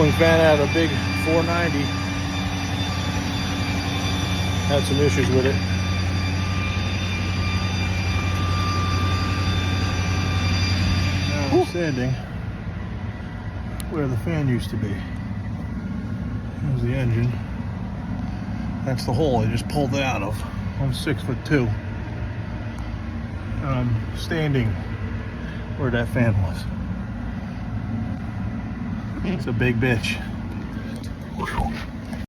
cooling fan out of a big 490. Had some issues with it. Now I'm standing where the fan used to be. There's the engine. That's the hole I just pulled it out of. I'm 6'2". And I'm standing where that fan was. It's a big bitch.